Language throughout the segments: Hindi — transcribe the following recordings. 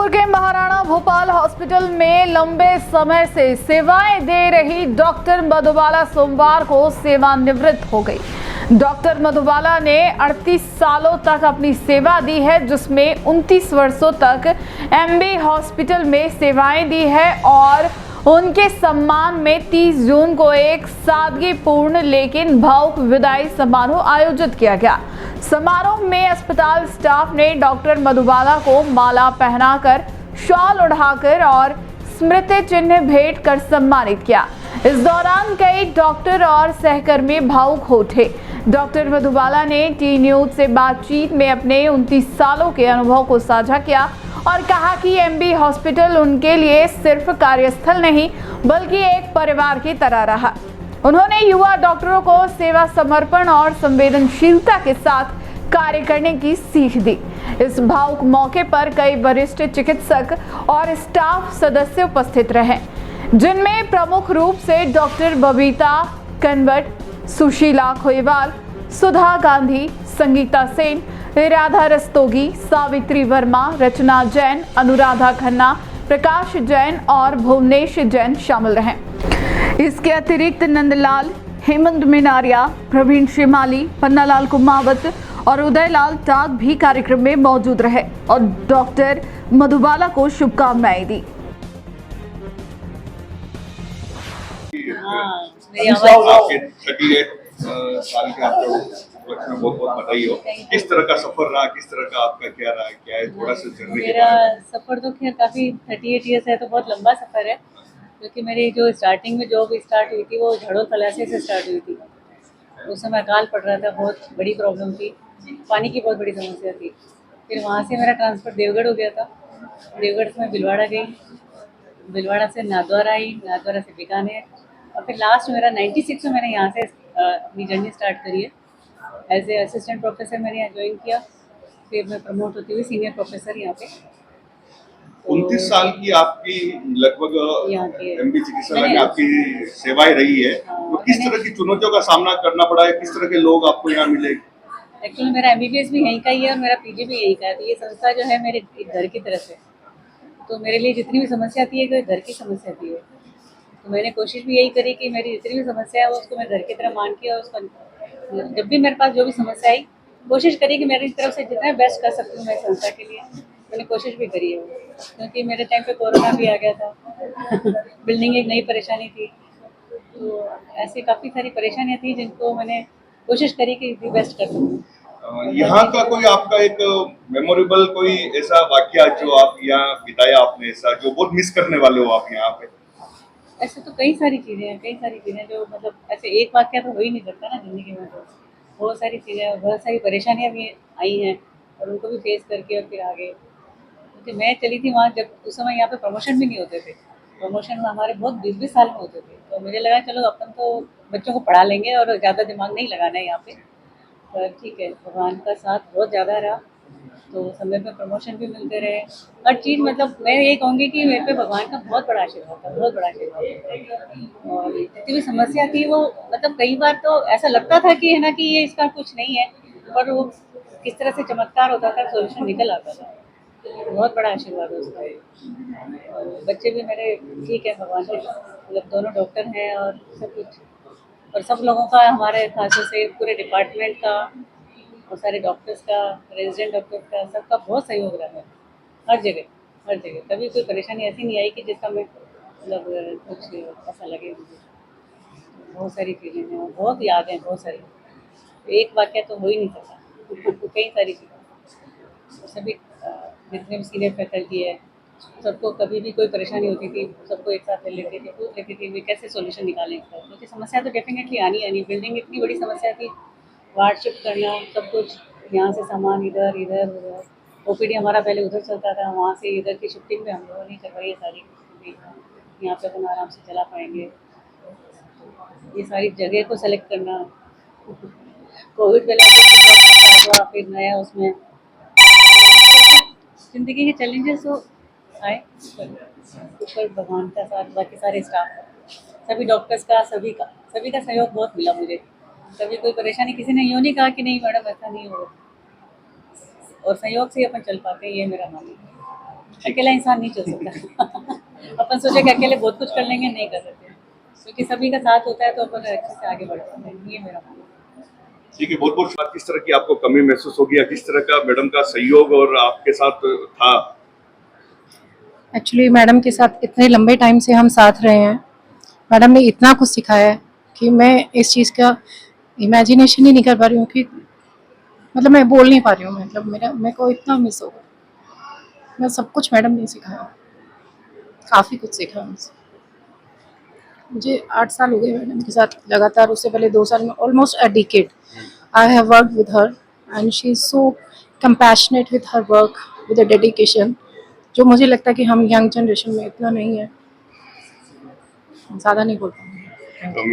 जयपुर के महाराणा भोपाल हॉस्पिटल में लंबे समय से सेवाएं दे रही डॉक्टर मधुबाला सोमवार को सेवानिवृत्त हो गई। डॉक्टर मधुबाला ने 38 सालों तक अपनी सेवा दी है, जिसमें 29 वर्षों तक एमबी हॉस्पिटल में सेवाएं दी है और उनके सम्मान में 30 जून को एक सादगीपूर्ण लेकिन भावुक विदाई समारोह आयोजित किया गया। समारोह में अस्पताल स्टाफ ने डॉक्टर मधुबाला को माला पहनाकर, शॉल ओढ़ाकर और स्मृति चिन्ह भेंट कर सम्मानित किया। इस दौरान कई डॉक्टर और सहकर्मी भावुक हो उठे। डॉक्टर मधुबाला ने टी न्यूज से बातचीत में अपने 29 सालों के अनुभव को साझा किया और कहा कि एमबी हॉस्पिटल उनके लिए सिर्फ कार्यस्थल नहीं बल्कि एक परिवार की तरह रहा। उन्होंने युवा डॉक्टरों को सेवा समर्पण और संवेदनशीलता के साथ कार्य करने की सीख दी। इस भावुक मौके पर कई वरिष्ठ चिकित्सक और स्टाफ सदस्य उपस्थित रहे, जिनमें प्रमुख रूप से डॉक्टर बबीता कनवट, सुशीला खोईवाल, सुधा गांधी, संगीता सेन, राधा रस्तोगी, सावित्री वर्मा, रचना जैन, अनुराधा खन्ना, प्रकाश जैन और भुवनेश जैन शामिल रहे। इसके अतिरिक्त नंदलाल, हेमंत मिनारिया, प्रवीण शिमाली, पन्नालाल कुमावत और उदयलाल टाग भी कार्यक्रम में मौजूद रहे और डॉक्टर मधुबाला को शुभकामनाएं दी। आपके 38 साल के आपको में बहुत बहुत बधाई हो। किस तरह का सफर रहा, किस तरह का आपका क्या रहा, क्या है थोड़ा सा जर्नी के मेरा बारे में? सफर तो खैर काफ़ी 38 ईयर्स है तो बहुत लंबा सफर है, क्योंकि मेरी जो स्टार्टिंग में जॉब स्टार्ट हुई थी वो झड़ो थलासे से स्टार्ट हुई थी। उस समय अकाल पड़ रहा था, बहुत बड़ी प्रॉब्लम थी, पानी की बहुत बड़ी समस्या थी। फिर वहाँ से मेरा ट्रांसफ़र देवगढ़ हो गया था। देवगढ़ से मैं भिलवाड़ा गई, भिलवाड़ा से नाथद्वारा आई, नाथद्वारा से बीकानेर और फिर लास्ट मेरा 96 में मैंने यहाँ से अपनी जर्नी स्टार्ट करी है। एज ए असिस्टेंट प्रोफेसर मैंने यहाँ ज्वाइन किया, फिर मैं प्रमोट होती हुई सीनियर प्रोफेसर यहाँ पे। 29 साल की आपकी लगभग यहाँ के एमबी चिकित्सालय में आपकी सेवाएं रही है, तो किस तरह की चुनौतियों का सामना करना पड़ा है, किस तरह के लोग आपको यहाँ मिले? एक्चुअली मेरा एमबीबीएस भी यहीं का ही है और मेरा पीजी भी यहीं का है, तो ये संस्था जो है मेरे एक घर की तरफ है। तो मेरे लिए जितनी भी समस्या थी है, घर की समस्या थी है। तो मैंने कोशिश भी यही करी कि मेरी जितनी भी समस्या है वो उसको मैं घर की तरह मान के और उसको जब भी मेरे पास जो भी समस्या आई, कोशिश करी कि मेरी तरफ से जितना बेस्ट कर सकती हूँ मैं संस्था के लिए, मैंने कोशिश भी करी है। क्योंकि मेरे टाइम पे कोरोना भी आ गया था बिल्डिंग एक नई परेशानी थी, तो ऐसी काफ़ी सारी परेशानियाँ थी जिनको मैंने कोशिश करी कि बेस्ट कर सकूँ। यहाँ का कोई आपका एक मेमोरेबल कोई ऐसा वाकया जो आप यहाँ बिताया आपने, ऐसा जो बहुत मिस करने वाले हो आप यहाँ पे? ऐसे तो कई सारी चीज़ें जो मतलब ऐसे एक वाक्य तो हो ही नहीं सकता ना ज़िंदगी में। तो बहुत सारी चीज़ें, बहुत सारी परेशानियाँ भी आई हैं और उनको भी फेस करके और फिर आगे। क्योंकि मैं चली थी वहाँ जब उस समय यहाँ पे प्रमोशन भी नहीं होते थे, प्रमोशन हमारे बहुत 20-20 साल में होते थे। तो मुझे लगा चलो अपन तो बच्चों को पढ़ा लेंगे और ज़्यादा दिमाग नहीं लगाना है यहाँ पे। पर ठीक है, भगवान का साथ बहुत ज़्यादा रहा, तो समय पे प्रमोशन भी मिलते रहे, हर चीज़। मतलब मैं ये कहूँगी कि मेरे पे भगवान का बहुत बड़ा आशीर्वाद था, बहुत बड़ा आशीर्वाद। और जितनी भी समस्या थी वो मतलब कई बार तो ऐसा लगता था कि है ना कि ये इसका कुछ नहीं है, पर वो किस तरह से चमत्कार होता था, सोल्यूशन निकल आता था। बहुत बड़ा आशीर्वाद है उसका। और बच्चे भी मेरे ठीक है भगवान के, मतलब दोनों डॉक्टर हैं और सब कुछ। और सब लोगों का, हमारे खासों से पूरे डिपार्टमेंट का और सारे डॉक्टर्स का, रेजिडेंट डॉक्टर्स का, सबका बहुत सहयोग रहा है हर जगह, हर जगह। कभी कोई परेशानी ऐसी नहीं आई कि जिसका मैं मतलब कुछ ऐसा लगे मुझे। बहुत सारी चीज़ें हैं और बहुत याद हैं, बहुत सारी। एक वाक्य तो हो ही नहीं सकता कई सारी चीज़ें। और सभी जितने भी सीनियर फैकल्टी है, सबको कभी भी कोई परेशानी होती थी, सबको एक साथ ले लेते थे, पूछ लेती थी वे कैसे सॉल्यूशन निकालें इसका। क्योंकि समस्या तो डेफिनेटली आनी, बिल्डिंग इतनी बड़ी समस्या थी, वार्ड शिफ्ट करना, सब कुछ यहाँ से सामान इधर इधर उधर। ओपीडी हमारा पहले उधर चलता था, वहाँ से इधर की शिफ्टिंग भी हम लोगों ने करवाई है सारी। यहाँ पे अपन आराम से चला पाएंगे। ये सारी जगह को सेलेक्ट करना, कोविड पहले फिर नया उसमें ज़िंदगी के चैलेंजेस तो आए, ऊपर भगवान का साथ, बाकी सारे स्टाफ, सभी डॉक्टर्स का, सभी का सहयोग बहुत मिला मुझे। कभी कोई परेशानी किसी ने यूँ नहीं कहा कि नहीं मैडम ऐसा नहीं होगा, और सहयोग से ही अपन चल पाते हैं, ये मेरा मानना है। अकेला इंसान नहीं चल सकता अपन सोचे कि अकेले बहुत कुछ कर लेंगे, नहीं कर सकते, क्योंकि सभी का साथ होता है तो अपन अच्छे से आगे बढ़ पाते हैं, ये मेरा मानना है। ठीक है, बहुत बहुत शुक्रिया। किस तरह की आपको कमी महसूस होगी या किस तरह का मैडम का सहयोग और आपके साथ था? एक्चुअली मैडम के साथ इतने लंबे टाइम से हम साथ रहे हैं, मैडम ने इतना कुछ सिखाया है कि मैं इस चीज़ का इमेजिनेशन ही नहीं कर पा रही हूँ कि मतलब मैं बोल नहीं पा रही हूँ। मतलब मेरे को इतना मिस होगा। मैं सब कुछ मैडम ने सिखाया, काफ़ी कुछ सीखा उनसे। मुझे 8 साल हो गए मैडम के साथ लगातार, उससे पहले 2 साल में almost a decade I have worked with her and she is so compassionate with her work with a dedication, जो मुझे लगता है कि हम यंग जनरेशन में इतना नहीं है। ज़्यादा नहीं बोल पाऊँगी। तो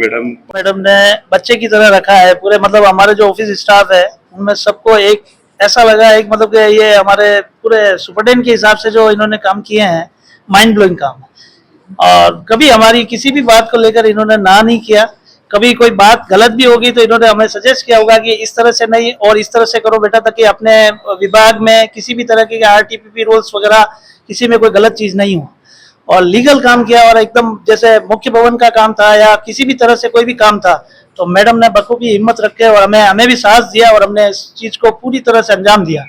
मैडम ने बच्चे की तरह रखा है पूरे, मतलब हमारे जो ऑफिस स्टाफ है उनमें सबको एक ऐसा लगा, एक मतलब कि ये हमारे पूरे सुपरटेंडेंट के हिसाब से जो इन्होंने काम किए हैं, माइंड ब्लोइंग काम है। और कभी हमारी किसी भी बात को लेकर इन्होंने ना नहीं किया। कभी कोई बात गलत भी होगी तो इन्होंने हमें सजेस्ट किया होगा कि इस तरह से नहीं और इस तरह से करो बेटा, ताकि अपने विभाग में किसी भी तरह के RTPP रूल्स वगैरह किसी में कोई गलत चीज़ नहीं हो। और लीगल काम किया, और एकदम जैसे मुख्य भवन का काम था या किसी भी तरह से कोई भी काम था तो मैडम ने बखूबी हिम्मत रखे और हमें भी साथ दिया और हमने इस चीज़ को पूरी तरह से अंजाम दिया।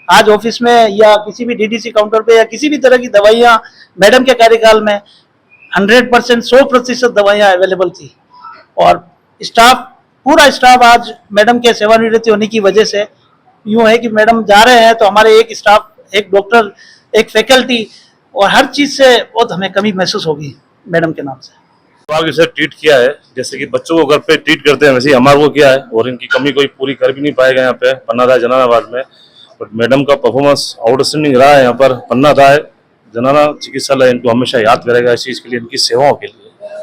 आज ऑफिस में या किसी भी DDC काउंटर पे या किसी भी तरह की दवाइयाँ मैडम के कार्यकाल में 100% 100% दवाइयाँ अवेलेबल थी। और स्टाफ, पूरा स्टाफ आज मैडम के सेवानिवृत्ति होने की वजह से यूँ है कि मैडम जा रहे हैं तो हमारे एक स्टाफ, एक डॉक्टर, एक फैकल्टी और हर चीज़ से बहुत हमें कमी महसूस होगी मैडम के नाम से। आगे से ट्रीट किया है, जैसे कि बच्चों को घर पे ट्रीट करते हैं वैसे ही हमारे को किया है, और इनकी कमी कोई पूरी कर भी नहीं पाएगा यहाँ पे पन्ना जनानाबाद में। बट मैडम का परफॉर्मेंस आउटस्टैंडिंग रहा है यहाँ पर। पन्ना जनाना चिकित्सालय इनको हमेशा याद करेगा इस चीज़ के लिए, इनकी सेवाओं के लिए।